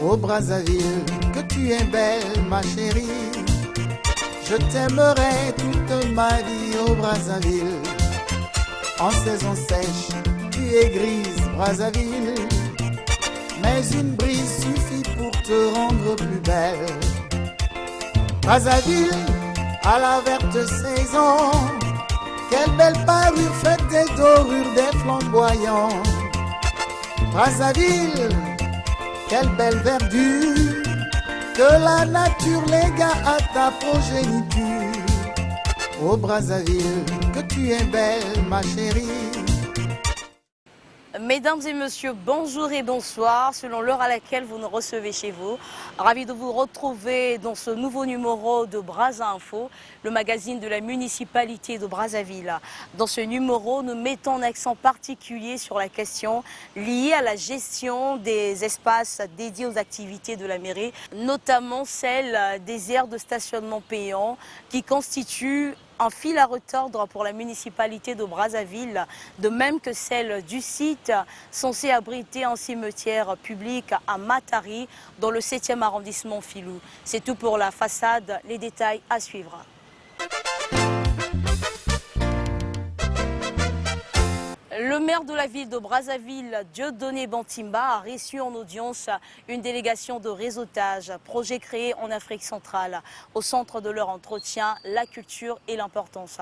Ô Brazzaville, que tu es belle ma chérie. Je t'aimerai toute ma vie, ô Brazzaville. En saison sèche, tu es grise, Brazzaville. Mais une brise suffit pour te rendre plus belle. Brazzaville, à la verte saison, quelle belle parure faite des dorures, des flamboyants. Brazzaville, quelle belle verdure que la nature légua à ta progéniture. Ô Brazzaville, que tu es belle ma chérie. Mesdames et messieurs, bonjour et bonsoir, selon l'heure à laquelle vous nous recevez chez vous. Ravi de vous retrouver dans ce nouveau numéro de Brazza Info, le magazine de la municipalité de Brazzaville. Dans ce numéro, nous mettons un accent particulier sur la question liée à la gestion des espaces dédiés aux activités de la mairie, notamment celle des aires de stationnement payants qui constituent un fil à retordre pour la municipalité de Brazzaville, de même que celle du site censé abriter un cimetière public à Matari, dans le 7e arrondissement Filou. C'est tout pour la façade, les détails à suivre. Le maire de la ville de Brazzaville, Dieudonné Bantimba, a reçu en audience une délégation de réseautage, projet créé en Afrique centrale. Au centre de leur entretien, la culture et l'importance.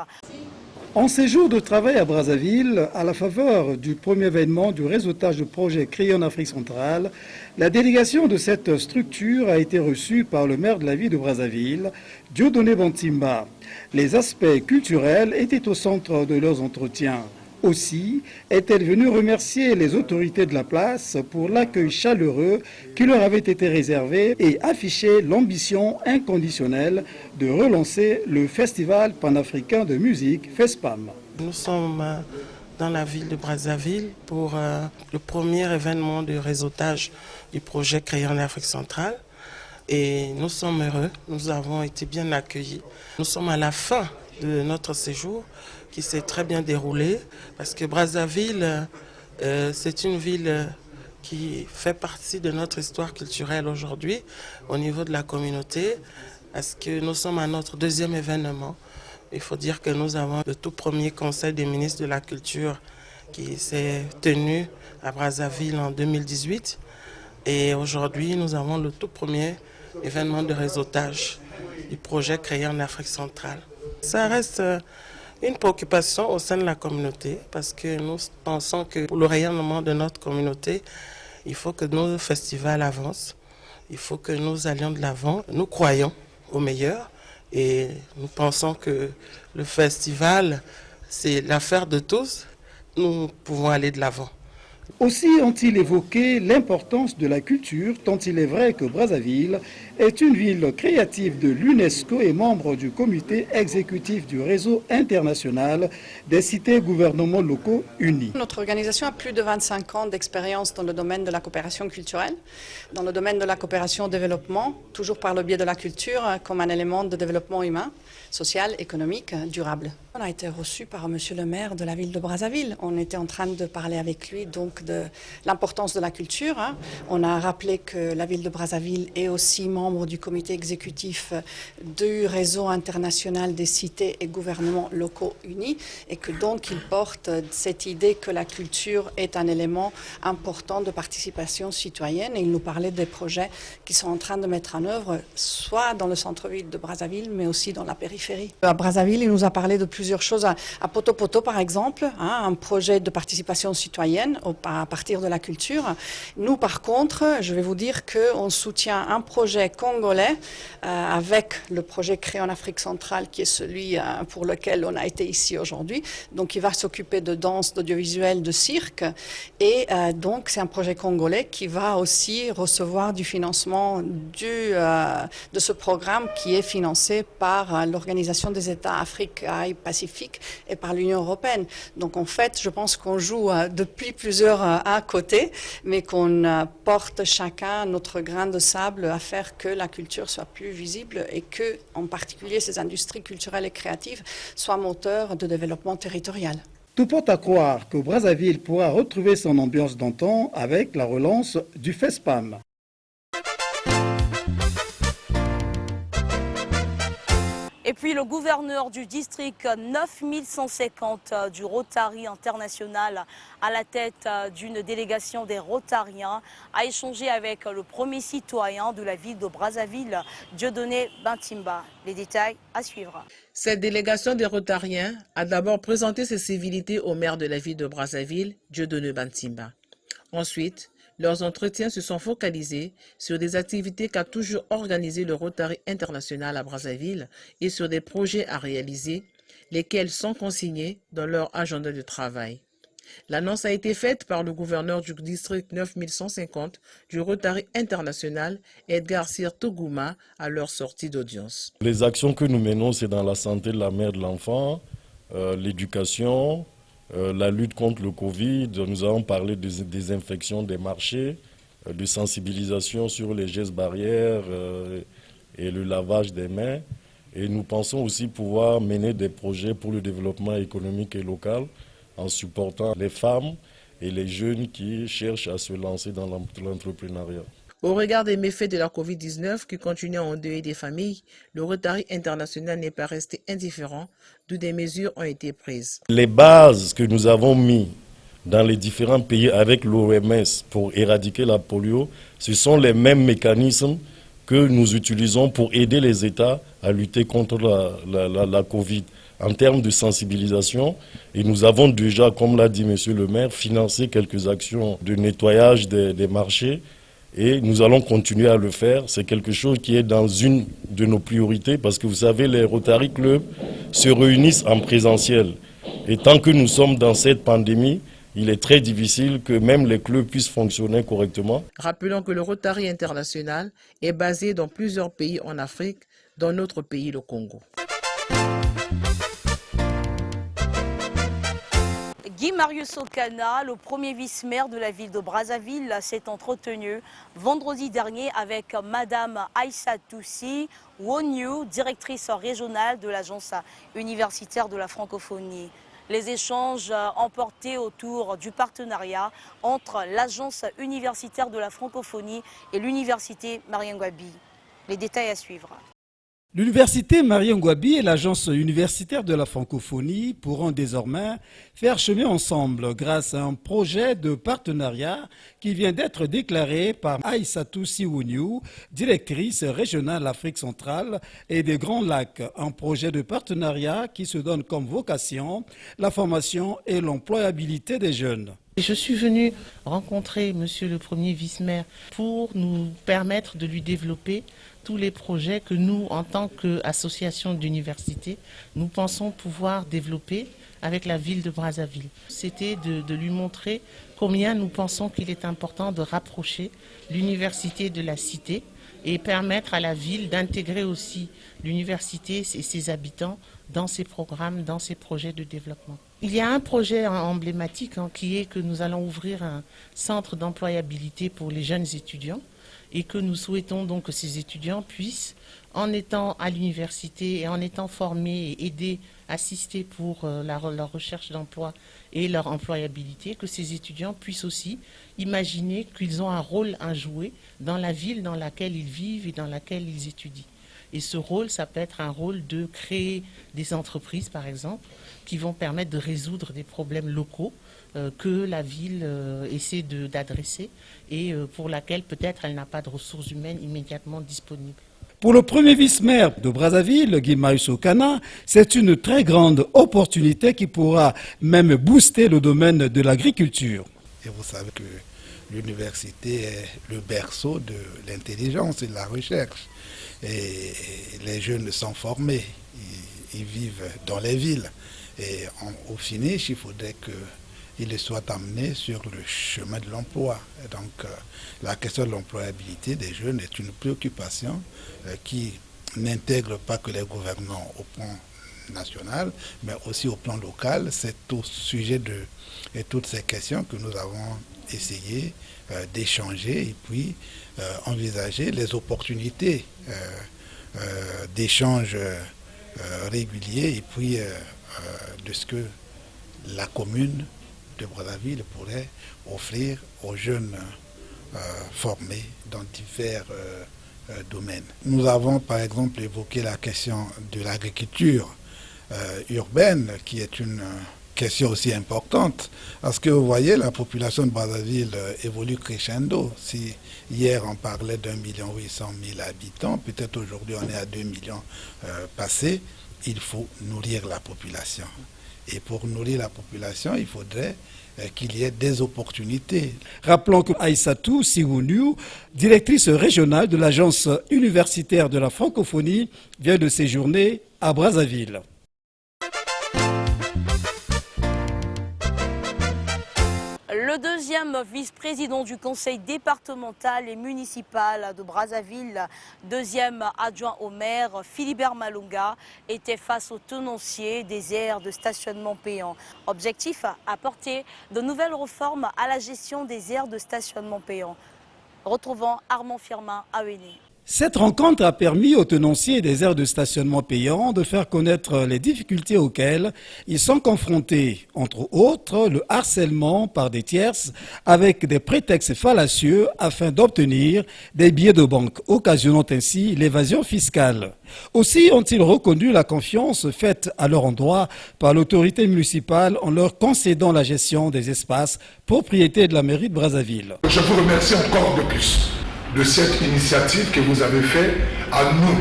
En séjour de travail à Brazzaville, à la faveur du premier événement du réseautage de projet créé en Afrique centrale, la délégation de cette structure a été reçue par le maire de la ville de Brazzaville, Dieudonné Bantimba. Les aspects culturels étaient au centre de leurs entretiens. Aussi est-elle venue remercier les autorités de la place pour l'accueil chaleureux qui leur avait été réservé et afficher l'ambition inconditionnelle de relancer le festival panafricain de musique FESPAM. Nous sommes dans la ville de Brazzaville pour le premier événement de réseautage du projet créé en Afrique centrale et nous sommes heureux, nous avons été bien accueillis. Nous sommes à la fin de notre séjour qui s'est très bien déroulé parce que Brazzaville, c'est une ville qui fait partie de notre histoire culturelle aujourd'hui au niveau de la communauté parce que nous sommes à notre deuxième événement. Il faut dire que nous avons le tout premier conseil des ministres de la culture qui s'est tenu à Brazzaville en 2018 et aujourd'hui nous avons le tout premier événement de réseautage du projet créé en Afrique centrale. Ça reste une préoccupation au sein de la communauté parce que nous pensons que pour le rayonnement de notre communauté, il faut que nos festivals avancent, il faut que nous allions de l'avant. Nous croyons au meilleur et nous pensons que le festival, c'est l'affaire de tous. Nous pouvons aller de l'avant. Aussi ont-ils évoqué l'importance de la culture, tant il est vrai que Brazzaville est une ville créative de l'UNESCO et membre du comité exécutif du réseau international des cités gouvernements locaux unis. Notre organisation a plus de 25 ans d'expérience dans le domaine de la coopération culturelle, dans le domaine de la coopération au développement, toujours par le biais de la culture comme un élément de développement humain, social, économique, durable. On a été reçu par monsieur le maire de la ville de Brazzaville. On était en train de parler avec lui donc de l'importance de la culture. On a rappelé que la ville de Brazzaville est aussi membre du comité exécutif du réseau international des cités et gouvernements locaux unis et que donc il porte cette idée que la culture est un élément important de participation citoyenne. Et il nous parlait des projets qui sont en train de mettre en œuvre soit dans le centre-ville de Brazzaville mais aussi dans la périphérie. À Brazzaville, il nous a parlé de plusieurs choses. À Poto Poto, par exemple, un projet de participation citoyenne à partir de la culture. Nous, par contre, je vais vous dire qu'on soutient un projet congolais avec le projet créé en Afrique centrale, qui est celui pour lequel on a été ici aujourd'hui. Donc, il va s'occuper de danse, d'audiovisuel, de cirque. Et donc, c'est un projet congolais qui va aussi recevoir du financement de ce programme qui est financé par l'Organisation des États Afrique et Pacifique et par l'Union européenne. Donc, en fait, je pense qu'on joue depuis plusieurs à côté, mais qu'on porte chacun notre grain de sable à faire que la culture soit plus visible et que, en particulier, ces industries culturelles et créatives soient moteurs de développement territorial. Tout porte à croire que Brazzaville pourra retrouver son ambiance d'antan avec la relance du FESPAM. Et puis le gouverneur du district 9150 du Rotary International à la tête d'une délégation des Rotariens a échangé avec le premier citoyen de la ville de Brazzaville, Dieudonné Bantimba. Les détails à suivre. Cette délégation des Rotariens a d'abord présenté ses civilités au maire de la ville de Brazzaville, Dieudonné Bantimba. Ensuite, leurs entretiens se sont focalisés sur des activités qu'a toujours organisées le Rotary International à Brazzaville et sur des projets à réaliser, lesquels sont consignés dans leur agenda de travail. L'annonce a été faite par le gouverneur du district 9150 du Rotary International, Edgar Sir Togouma, à leur sortie d'audience. Les actions que nous menons, c'est dans la santé de la mère et de l'enfant, l'éducation, la lutte contre le Covid. Nous avons parlé de désinfection des marchés, de sensibilisation sur les gestes barrières et le lavage des mains. Et nous pensons aussi pouvoir mener des projets pour le développement économique et local, en supportant les femmes et les jeunes qui cherchent à se lancer dans l'entrepreneuriat. Au regard des méfaits de la Covid-19 qui continuent à endeuiller des familles, le Rotary International n'est pas resté indifférent, d'où des mesures ont été prises. Les bases que nous avons mises dans les différents pays avec l'OMS pour éradiquer la polio, ce sont les mêmes mécanismes que nous utilisons pour aider les États à lutter contre la Covid. En termes de sensibilisation, et nous avons déjà, comme l'a dit Monsieur le maire, financé quelques actions de nettoyage des marchés et nous allons continuer à le faire. C'est quelque chose qui est dans une de nos priorités parce que vous savez, les Rotary Clubs se réunissent en présentiel. Et tant que nous sommes dans cette pandémie, il est très difficile que même les clubs puissent fonctionner correctement. Rappelons que le Rotary International est basé dans plusieurs pays en Afrique, dont notre pays, le Congo. Guy Marius Okana, le premier vice-maire de la ville de Brazzaville, s'est entretenu vendredi dernier avec Madame Aïssatou Wonyu, directrice régionale de l'agence universitaire de la francophonie. Les échanges ont porté autour du partenariat entre l'agence universitaire de la francophonie et l'université Mariangouabi. Les détails à suivre. L'université Mariangouabi et l'agence universitaire de la francophonie pourront désormais faire chemin ensemble grâce à un projet de partenariat qui vient d'être déclaré par Aïssatou Siwoniou, directrice régionale Afrique centrale et des Grands Lacs. Un projet de partenariat qui se donne comme vocation la formation et l'employabilité des jeunes. Je suis venue rencontrer Monsieur le Premier vice-maire pour nous permettre de lui développer tous les projets que nous, en tant qu'association d'université, nous pensons pouvoir développer avec la ville de Brazzaville. C'était de lui montrer combien nous pensons qu'il est important de rapprocher l'université de la cité et permettre à la ville d'intégrer aussi l'université et ses habitants dans ses programmes, dans ses projets de développement. Il y a un projet emblématique qui est que nous allons ouvrir un centre d'employabilité pour les jeunes étudiants et que nous souhaitons donc que ces étudiants puissent, en étant à l'université et en étant formés et aidés, assistés pour leur recherche d'emploi et leur employabilité, que ces étudiants puissent aussi imaginer qu'ils ont un rôle à jouer dans la ville dans laquelle ils vivent et dans laquelle ils étudient. Et ce rôle, ça peut être un rôle de créer des entreprises, par exemple, qui vont permettre de résoudre des problèmes locaux que la ville essaie d'adresser et pour laquelle peut-être elle n'a pas de ressources humaines immédiatement disponibles. Pour le premier vice-maire de Brazzaville, Guy Marius Okana, c'est une très grande opportunité qui pourra même booster le domaine de l'agriculture. Et vous savez que l'université est le berceau de l'intelligence et de la recherche. Et les jeunes sont formés, ils vivent dans les villes. Et au finish, il faudrait qu'ils soient amenés sur le chemin de l'emploi. Donc la question de l'employabilité des jeunes est une préoccupation qui n'intègre pas que les gouvernements au plan national, mais aussi au plan local. C'est au sujet de toutes ces questions que nous avons essayé d'échanger et puis envisager les opportunités d'échanges réguliers et puis de ce que la commune de Brazzaville pourrait offrir aux jeunes formés dans divers domaines. Nous avons par exemple évoqué la question de l'agriculture urbaine, qui est une question aussi importante, parce que vous voyez, la population de Brazzaville évolue crescendo. Si hier on parlait d'1 800 000 habitants, peut-être aujourd'hui on est à 2 millions passés, il faut nourrir la population. Et pour nourrir la population, il faudrait qu'il y ait des opportunités. Rappelons que Aïssatou Sigouniou, directrice régionale de l'Agence universitaire de la francophonie, vient de séjourner à Brazzaville. Le deuxième vice-président du conseil départemental et municipal de Brazzaville, deuxième adjoint au maire, Philibert Malonga, était face aux tenanciers des aires de stationnement payant. Objectif, apporter de nouvelles réformes à la gestion des aires de stationnement payant. Retrouvons Armand Firmin à Wéné. Cette rencontre a permis aux tenanciers des aires de stationnement payants de faire connaître les difficultés auxquelles ils sont confrontés, entre autres le harcèlement par des tierces avec des prétextes fallacieux afin d'obtenir des billets de banque, occasionnant ainsi l'évasion fiscale. Aussi ont-ils reconnu la confiance faite à leur endroit par l'autorité municipale en leur concédant la gestion des espaces propriété de la mairie de Brazzaville. Je vous remercie encore de plus de cette initiative que vous avez faite à nous,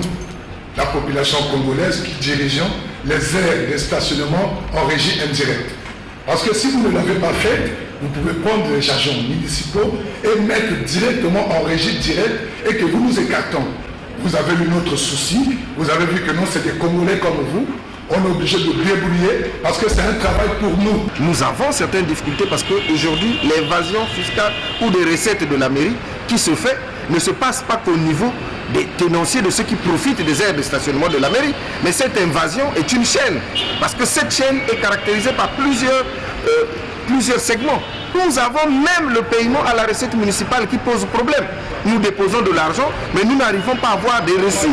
la population congolaise qui dirigeons les aires de stationnement en régie indirecte. Parce que si vous ne l'avez pas fait, vous pouvez prendre les agents municipaux et mettre directement en régie directe et que vous nous écartons. Vous avez eu notre souci, vous avez vu que nous, c'est des Congolais comme vous. On est obligé de débrouiller parce que c'est un travail pour nous. Nous avons certaines difficultés parce qu'aujourd'hui, l'évasion fiscale ou des recettes de la mairie qui se fait ne se passe pas qu'au niveau des tenanciers, de ceux qui profitent des aires de stationnement de la mairie. Mais cette invasion est une chaîne, parce que cette chaîne est caractérisée par plusieurs segments. Nous avons même le paiement à la recette municipale qui pose problème. Nous déposons de l'argent, mais nous n'arrivons pas à avoir des reçus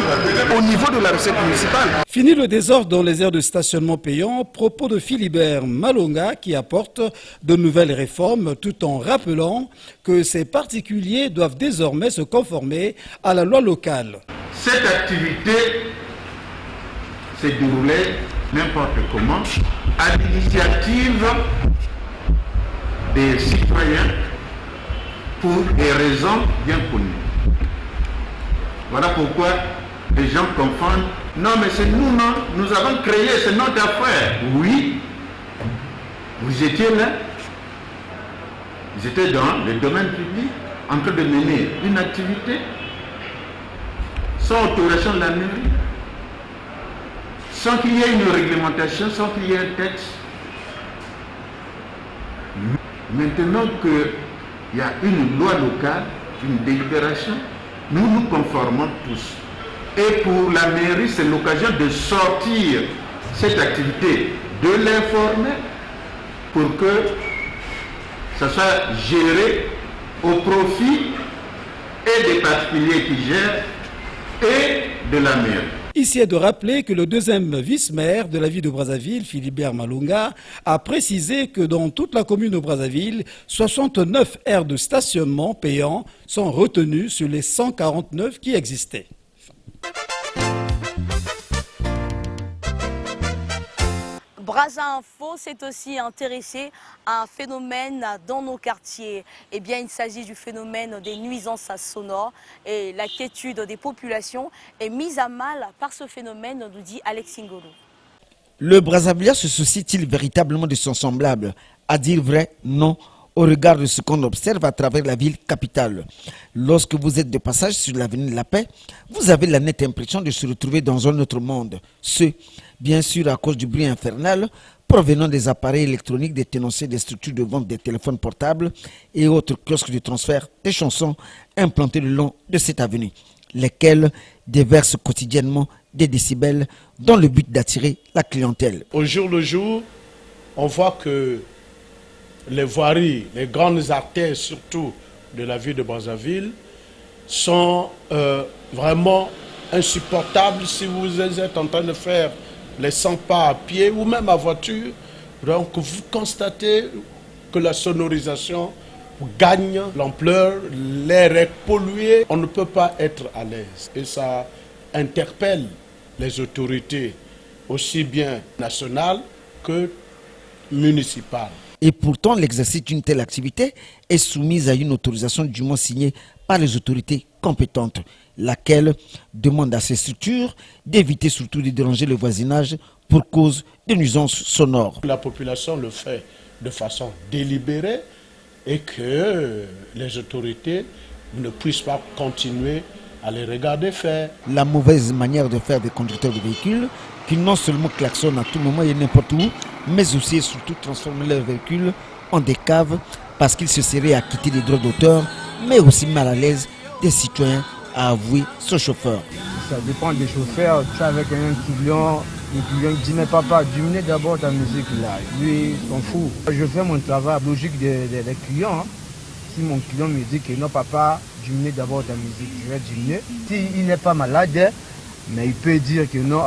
au niveau de la recette municipale. Fini le désordre dans les aires de stationnement payants, propos de Philibert Malonga qui apporte de nouvelles réformes tout en rappelant que ces particuliers doivent désormais se conformer à la loi locale. Cette activité s'est déroulée n'importe comment à l'initiative des citoyens pour des raisons bien connues. Voilà pourquoi les gens confondent. Non, mais c'est nous, non, nous avons créé, c'est notre affaire. Oui, vous étiez là, vous étiez dans le domaine public, en train de mener une activité sans autorisation de la mairie, sans qu'il y ait une réglementation, sans qu'il y ait un texte. Maintenant qu'il y a une loi locale, une délibération, nous nous conformons tous. Et pour la mairie, c'est l'occasion de sortir cette activité, de l'informer pour que ça soit géré au profit et des particuliers qui gèrent et de la mairie. Ici est de rappeler que le deuxième vice-maire de la ville de Brazzaville, Philibert Malonga, a précisé que dans toute la commune de Brazzaville, 69 aires de stationnement payants sont retenues sur les 149 qui existaient. Brazza Info s'est aussi intéressé à un phénomène dans nos quartiers. Eh bien, il s'agit du phénomène des nuisances sonores et l'inquiétude des populations est mise à mal par ce phénomène, nous dit Alex Ngolo. Le Brazzavillien se soucie-t-il véritablement de son semblable? À dire vrai, non, au regard de ce qu'on observe à travers la ville capitale. Lorsque vous êtes de passage sur l'avenue de la Paix, vous avez la nette impression de se retrouver dans un autre monde. Bien sûr à cause du bruit infernal provenant des appareils électroniques des tenanciers des structures de vente des téléphones portables et autres kiosques de transfert des chansons implantés le long de cette avenue, lesquels déversent quotidiennement des décibels dans le but d'attirer la clientèle. Au jour le jour, on voit que les voiries, les grandes artères surtout de la ville de Brazzaville sont vraiment insupportables si vous êtes en train de faire les 100 pas à pied ou même à voiture. Donc vous constatez que la sonorisation gagne l'ampleur, l'air est pollué, on ne peut pas être à l'aise. Et ça interpelle les autorités, aussi bien nationales que municipales. Et pourtant, l'exercice d'une telle activité est soumise à une autorisation du moins signée par les autorités compétentes, laquelle demande à ces structures d'éviter surtout de déranger le voisinage pour cause de nuisances sonores. La population le fait de façon délibérée et que les autorités ne puissent pas continuer à les regarder faire. La mauvaise manière de faire des conducteurs de véhicules qui non seulement klaxonnent à tout moment et n'importe où, mais aussi et surtout transformer leurs véhicules en des caves parce qu'ils se seraient acquittés des droits d'auteur, mais aussi mal à l'aise des citoyens à avouer ce chauffeur. Ça dépend des chauffeurs. Tu es avec un client, le client dit mais papa, diminue d'abord ta musique là. Lui, il s'en fout. Je fais mon travail logique des clients. Si mon client me dit que non papa, diminue d'abord ta musique, je vais diminuer. S'il n'est pas malade, mais il peut dire que non,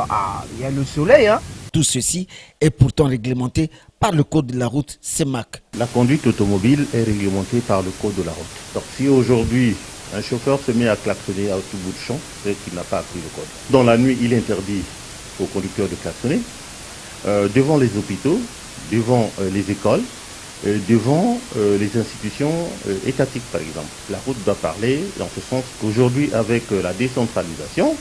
il y a le soleil. Tout ceci est pourtant réglementé par le code de la route CEMAC. La conduite automobile est réglementée par le code de la route. Donc si aujourd'hui un chauffeur se met à klaxonner à tout bout de champ, c'est qu'il n'a pas appris le code. Dans la nuit, il interdit aux conducteurs de klaxonner devant les hôpitaux, devant les écoles, devant les institutions étatiques par exemple. La route doit parler dans ce sens qu'aujourd'hui avec la décentralisation,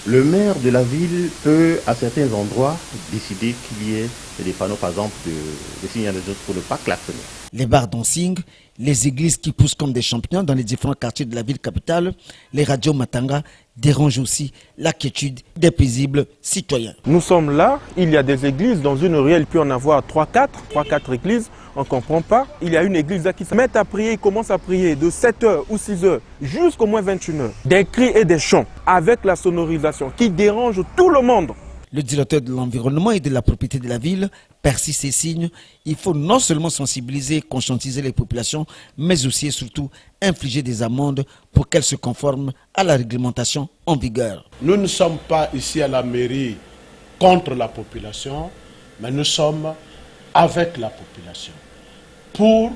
le maire de la ville peut à certains endroits décider qu'il y ait des panneaux par exemple de signalisation pour ne pas klaxonner. Les bars dancing, les églises qui poussent comme des champignons dans les différents quartiers de la ville capitale, les radios Matanga dérangent aussi la quiétude des paisibles citoyens. Nous sommes là, il y a des églises, dans une ruelle il peut en avoir 3-4 églises, on ne comprend pas. Il y a une église là qui se met à prier, ils commencent à prier de 7h ou 6h jusqu'au moins 21h. Des cris et des chants avec la sonorisation qui dérange tout le monde. Le directeur de l'environnement et de la propriété de la ville persiste ces signes. Il faut non seulement sensibiliser et conscientiser les populations, mais aussi et surtout infliger des amendes pour qu'elles se conforment à la réglementation en vigueur. Nous ne sommes pas ici à la mairie contre la population, mais nous sommes avec la population pour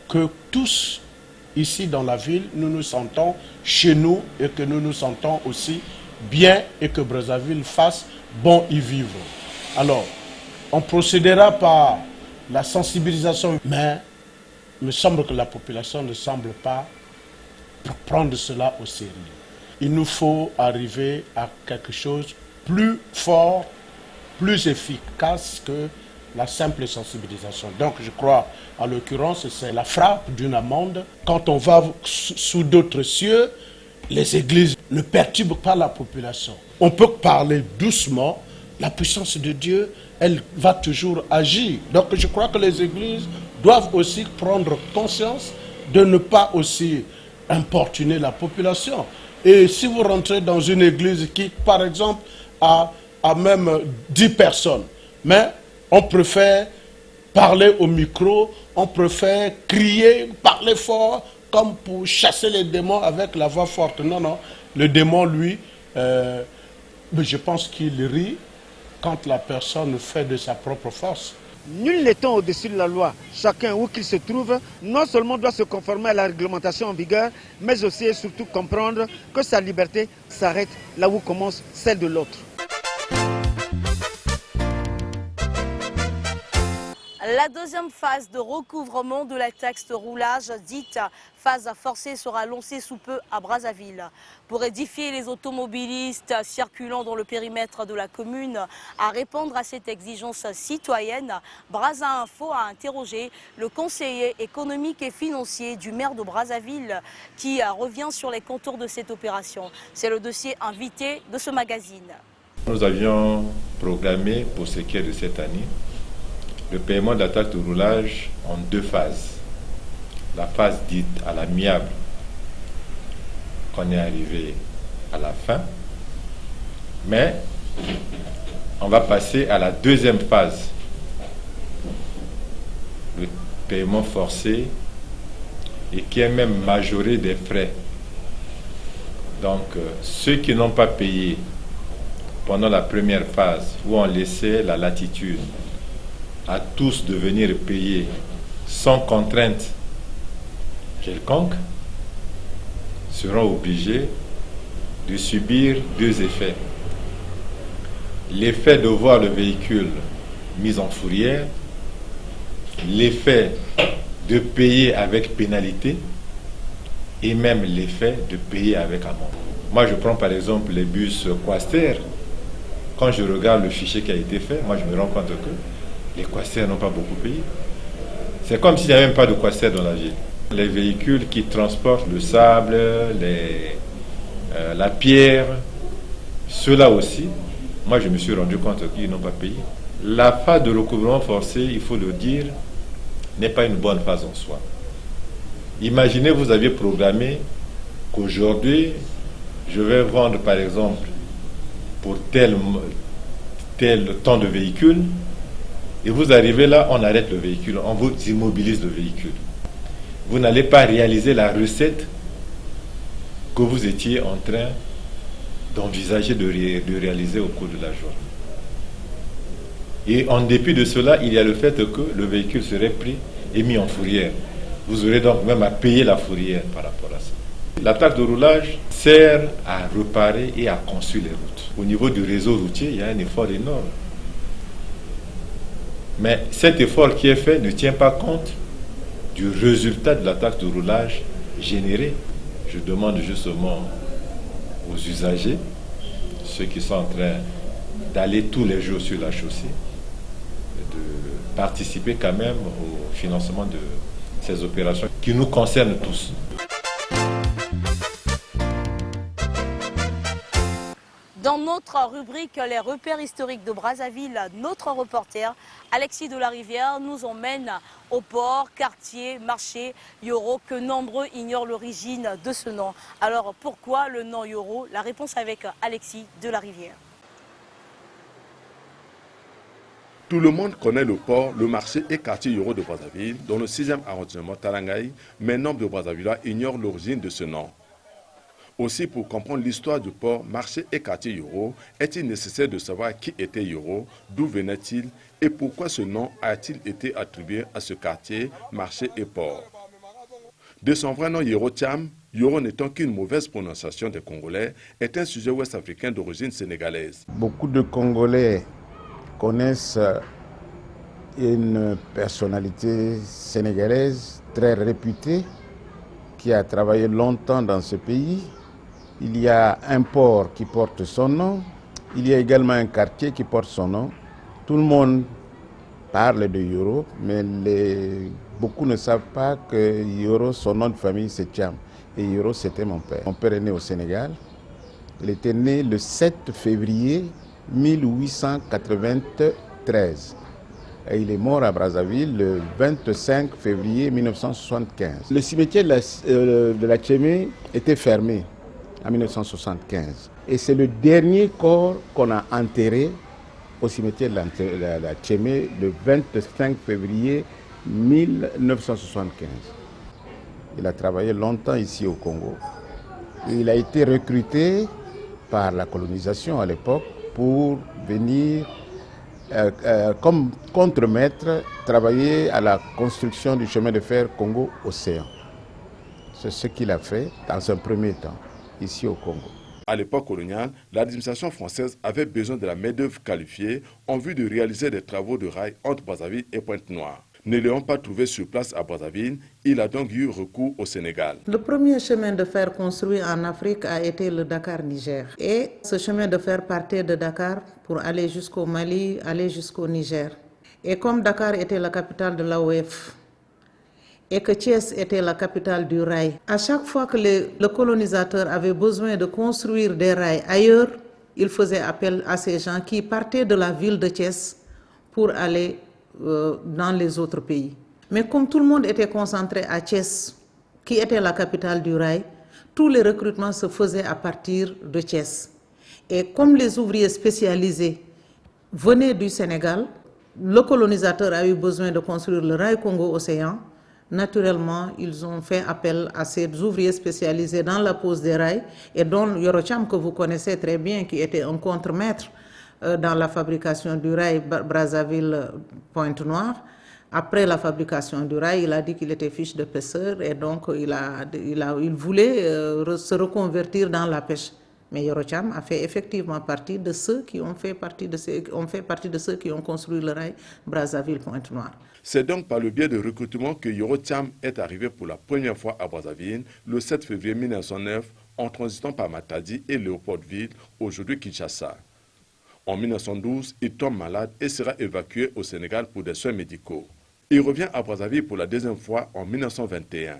que tous ici dans la ville, nous nous sentons chez nous et que nous nous sentons aussi bien et que Brazzaville fasse bon y vivre. Alors, on procédera par la sensibilisation, mais il me semble que la population ne semble pas prendre cela au sérieux. Il nous faut arriver à quelque chose de plus fort, plus efficace que la simple sensibilisation. Donc je crois, en l'occurrence, c'est la frappe d'une amende. Quand on va sous d'autres cieux, les églises ne perturbent pas la population. On peut parler doucement, la puissance de Dieu, elle va toujours agir. Donc je crois que les églises doivent aussi prendre conscience de ne pas aussi importuner la population. Et si vous rentrez dans une église qui, par exemple, a même 10 personnes, mais on préfère parler au micro, on préfère crier, parler fort, comme pour chasser les démons avec la voix forte. Non, non, le démon, lui, je pense qu'il rit quand la personne fait de sa propre force. Nul n'étant au-dessus de la loi, chacun où qu'il se trouve, non seulement doit se conformer à la réglementation en vigueur, mais aussi et surtout comprendre que sa liberté s'arrête là où commence celle de l'autre. La deuxième phase de recouvrement de la taxe de roulage, dite phase forcée, sera lancée sous peu à Brazzaville. Pour édifier les automobilistes circulant dans le périmètre de la commune à répondre à cette exigence citoyenne, Brazza Info a interrogé le conseiller économique et financier du maire de Brazzaville qui revient sur les contours de cette opération. C'est le dossier invité de ce magazine. Nous avions programmé pour ce qui est de cette année le paiement de la taxe de roulage en 2 phases. La phase dite à l'amiable, qu'on est arrivé à la fin, mais on va passer à la deuxième phase, le paiement forcé, et qui est même majoré des frais. Donc ceux qui n'ont pas payé pendant la première phase, où on laissait la latitude à tous de venir payer sans contrainte quelconques seront obligés de subir deux effets. L'effet de voir le véhicule mis en fourrière, l'effet de payer avec pénalité et même l'effet de payer avec amende. Moi, je prends par exemple les bus Quaster. Quand je regarde le fichier qui a été fait, moi, je me rends compte que les Quaster n'ont pas beaucoup payé. C'est comme s'il n'y avait même pas de Quaster dans la ville. Les véhicules qui transportent le sable, la pierre, ceux-là aussi, moi, je me suis rendu compte qu'ils n'ont pas payé. La phase de recouvrement forcé, il faut le dire, n'est pas une bonne phase en soi. Imaginez, vous aviez programmé qu'aujourd'hui, je vais vendre par exemple pour tel temps de véhicule, et vous arrivez là, on arrête le véhicule, on vous immobilise le véhicule. Vous n'allez pas réaliser la recette que vous étiez en train d'envisager de réaliser au cours de la journée. Et en dépit de cela, il y a le fait que le véhicule serait pris et mis en fourrière. Vous aurez donc même à payer la fourrière par rapport à ça. La taxe de roulage sert à réparer et à construire les routes. Au niveau du réseau routier, il y a un effort énorme. Mais cet effort qui est fait ne tient pas compte du résultat de la taxe de roulage générée. Je demande justement aux usagers, ceux qui sont en train d'aller tous les jours sur la chaussée, de participer quand même au financement de ces opérations qui nous concernent tous. Dans notre rubrique Les repères historiques de Brazzaville, notre reporter Alexis de la Rivière nous emmène au port, quartier, marché Yoro, que nombreux ignorent l'origine de ce nom. Alors pourquoi le nom Yoro? La réponse avec Alexis de la Rivière. Tout le monde connaît le port, le marché et quartier Yoro de Brazzaville, dans le 6e arrondissement Talangaï, mais nombre de Brazzavillois ignorent l'origine de ce nom. Aussi, pour comprendre l'histoire du port, marché et quartier Yoro, est-il nécessaire de savoir qui était Yoro, d'où venait-il et pourquoi ce nom a-t-il été attribué à ce quartier, marché et port. De son vrai nom Yoro Thiam, Yoro n'étant qu'une mauvaise prononciation des Congolais, est un sujet ouest-africain d'origine sénégalaise. Beaucoup de Congolais connaissent une personnalité sénégalaise très réputée qui a travaillé longtemps dans ce pays. Il y a un port qui porte son nom, il y a également un quartier qui porte son nom. Tout le monde parle de Yoro, mais beaucoup ne savent pas que Yoro, son nom de famille, c'est Thiam. Et Yoro, c'était mon père. Mon père est né au Sénégal. Il était né le 7 février 1893. Et il est mort à Brazzaville le 25 février 1975. Le cimetière de la Tchémé était fermé en 1975. Et c'est le dernier corps qu'on a enterré au cimetière de la Tchémé le 25 février 1975. Il a travaillé longtemps ici au Congo. Et il a été recruté par la colonisation à l'époque pour venir comme contremaître travailler à la construction du chemin de fer Congo-Océan. C'est ce qu'il a fait dans un premier temps, ici au Congo. À l'époque coloniale, l'administration française avait besoin de la main-d'œuvre qualifiée en vue de réaliser des travaux de rail entre Brazzaville et Pointe-Noire. Ne l'ayant pas trouvé sur place à Brazzaville, il a donc eu recours au Sénégal. Le premier chemin de fer construit en Afrique a été le Dakar-Niger. Et ce chemin de fer partait de Dakar pour aller jusqu'au Mali, aller jusqu'au Niger. Et comme Dakar était la capitale de l'AOF et que Thiès était la capitale du rail, à chaque fois que le colonisateur avait besoin de construire des rails ailleurs, il faisait appel à ces gens qui partaient de la ville de Thiès pour aller dans les autres pays. Mais comme tout le monde était concentré à Thiès, qui était la capitale du rail, tous les recrutements se faisaient à partir de Thiès. Et comme les ouvriers spécialisés venaient du Sénégal, le colonisateur a eu besoin de construire le rail Congo-Océan. Naturellement, ils ont fait appel à ces ouvriers spécialisés dans la pose des rails, et dont Yoro Thiam, que vous connaissez très bien, qui était un contremaître dans la fabrication du rail Brazzaville-Pointe-Noire, Après la fabrication du rail, il a dit qu'il était fiche de pêcheur et donc il voulait se reconvertir dans la pêche. Mais Yoro Thiam a fait effectivement partie de ceux qui ont fait partie de ceux qui ont construit le rail Brazzaville-Pointe-Noire. C'est donc par le biais de recrutement que Yoro Thiam est arrivé pour la première fois à Brazzaville le 7 février 1909 en transitant par Matadi et Léopoldville, aujourd'hui Kinshasa. En 1912, il tombe malade et sera évacué au Sénégal pour des soins médicaux. Il revient à Brazzaville pour la deuxième fois en 1921.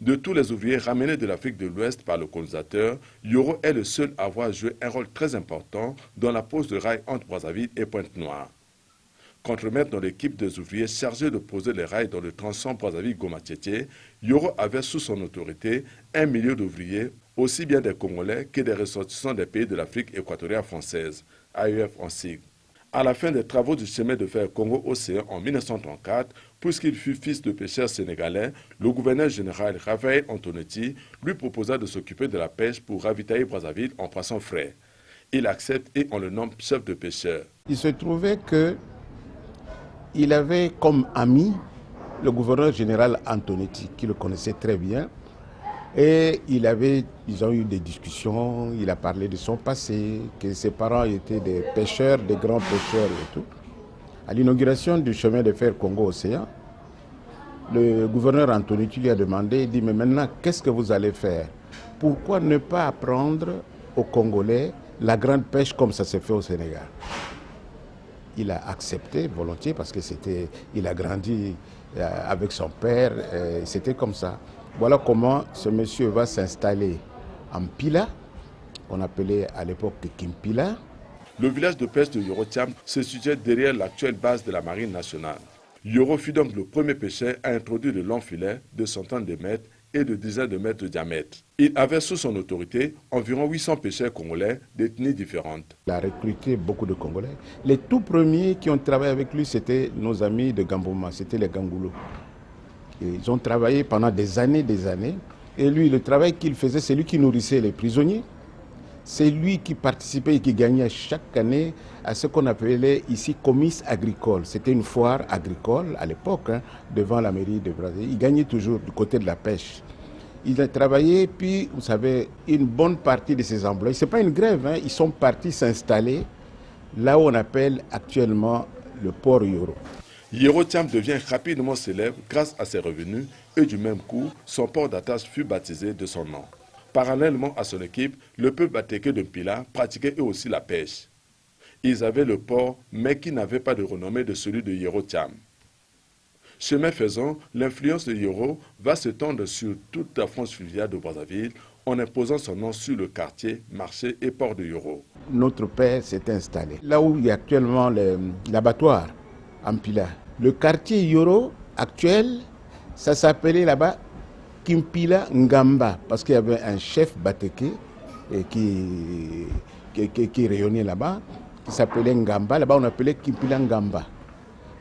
De tous les ouvriers ramenés de l'Afrique de l'Ouest par le colonisateur, Yoro est le seul à avoir joué un rôle très important dans la pose de rails entre Brazzaville et Pointe-Noire. Contremaître dans l'équipe des ouvriers chargés de poser les rails dans le tronçon Brazzaville-Goma-Tietie, Yoro avait sous son autorité 1 million d'ouvriers, aussi bien des Congolais que des ressortissants des pays de l'Afrique équatoriale française, AEF en sigle. À la fin des travaux du chemin de fer Congo-Océan en 1934, puisqu'il fut fils de pêcheurs sénégalais, le gouverneur général Raphaël Antonetti lui proposa de s'occuper de la pêche pour ravitailler Brazzaville en poissons frais. Il accepte et on le nomme chef de pêcheur. Il se trouvait qu'il avait comme ami le gouverneur général Antonetti, qui le connaissait très bien. Et ils ont eu des discussions, il a parlé de son passé, que ses parents étaient des pêcheurs, des grands pêcheurs et tout. À l'inauguration du chemin de fer Congo-Océan, le gouverneur Antonetti lui a demandé, il dit, mais maintenant, qu'est-ce que vous allez faire? Pourquoi ne pas apprendre aux Congolais la grande pêche comme ça s'est fait au Sénégal? Il a accepté volontiers parce qu'il a grandi avec son père, c'était comme ça. Voilà comment ce monsieur va s'installer en Pila, qu'on appelait à l'époque Kimpila. Le village de pêche de Yoro Thiam se situait derrière l'actuelle base de la Marine nationale. Yoro fut donc le premier pêcheur à introduire de longs filets de centaines de mètres et de dizaines de mètres de diamètre. Il avait sous son autorité environ 800 pêcheurs congolais d'ethnies différentes. Il a recruté beaucoup de Congolais. Les tout premiers qui ont travaillé avec lui, c'était nos amis de Gambouma, c'était les Gangoulo. Ils ont travaillé pendant des années. Et lui, le travail qu'il faisait, c'est lui qui nourrissait les prisonniers. C'est lui qui participait et qui gagnait chaque année à ce qu'on appelait ici comice agricole. C'était une foire agricole à l'époque, devant la mairie de Brazzaville. Il gagnait toujours du côté de la pêche. Il a travaillé, puis vous savez, une bonne partie de ces employés, ce n'est pas une grève, ils sont partis s'installer là où on appelle actuellement le port Yoro. Yoro Thiam devient rapidement célèbre grâce à ses revenus et du même coup, son port d'attache fut baptisé de son nom. Parallèlement à son équipe, le peuple batéké de Mpila pratiquait eux aussi la pêche. Ils avaient le port, mais qui n'avait pas de renommée de celui de Yoro Thiam. Chemin faisant, l'influence de Yoro va s'étendre sur toute la France fluviale de Brazzaville en imposant son nom sur le quartier, marché et port de Yoro. Notre père s'est installé là où il y a actuellement l'abattoir. Mpila. Le quartier Yoro actuel, ça s'appelait là-bas Kimpila Ngamba, parce qu'il y avait un chef batéké qui rayonnait là-bas, qui s'appelait Ngamba. Là-bas, on appelait Kimpila Ngamba.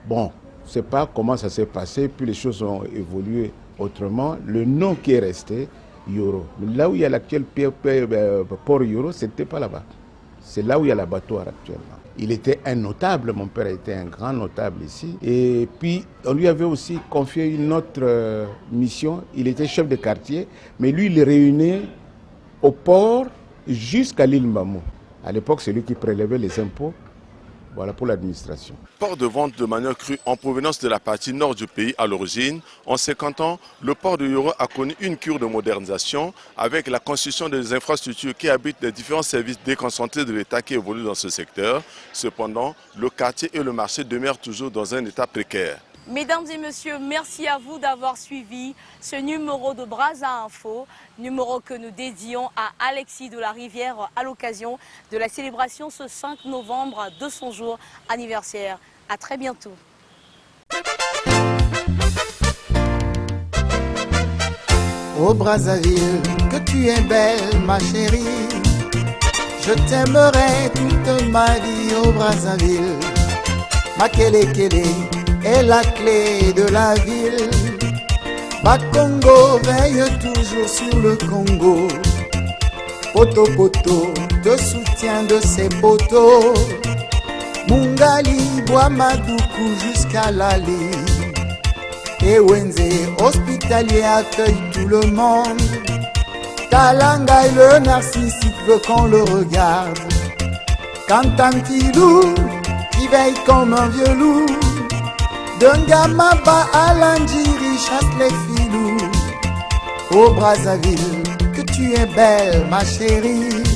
Bon, je ne sais pas comment ça s'est passé, puis les choses ont évolué autrement. Le nom qui est resté, Yoro. Mais là où il y a l'actuel port Yoro, ce n'était pas là-bas. C'est là où il y a l'abattoir actuellement. Il était un notable, mon père était un grand notable ici. Et puis, on lui avait aussi confié une autre mission. Il était chef de quartier, mais lui, il réunait au port jusqu'à l'île Mamou. À l'époque, c'est lui qui prélevait les impôts. Voilà pour l'administration. Port de vente de manioc cru en provenance de la partie nord du pays à l'origine. En 50 ans, le port de Yoro a connu une cure de modernisation avec la construction des infrastructures qui habitent les différents services déconcentrés de l'État qui évoluent dans ce secteur. Cependant, le quartier et le marché demeurent toujours dans un état précaire. Mesdames et messieurs, merci à vous d'avoir suivi ce numéro de Brazza Info, numéro que nous dédions à Alexis de la Rivière à l'occasion de la célébration ce 5 novembre de son jour anniversaire. À très bientôt. Oh Brazzaville, que tu es belle ma chérie, je t'aimerai toute ma vie. Oh Brazzaville, ma kélé est la clé de la ville. Bakongo veille toujours sur le Congo. Poto poto te soutient de ses poteaux. Mungali boit Madoukou jusqu'à Lali. Et Wenze, hospitalier, accueille tout le monde. Talanga et le narcissique veut qu'on le regarde. Kantantilou, qui veille comme un vieux loup. Dungamaba à Landiri chasse les filous. Au Brazzaville, que tu es belle ma chérie.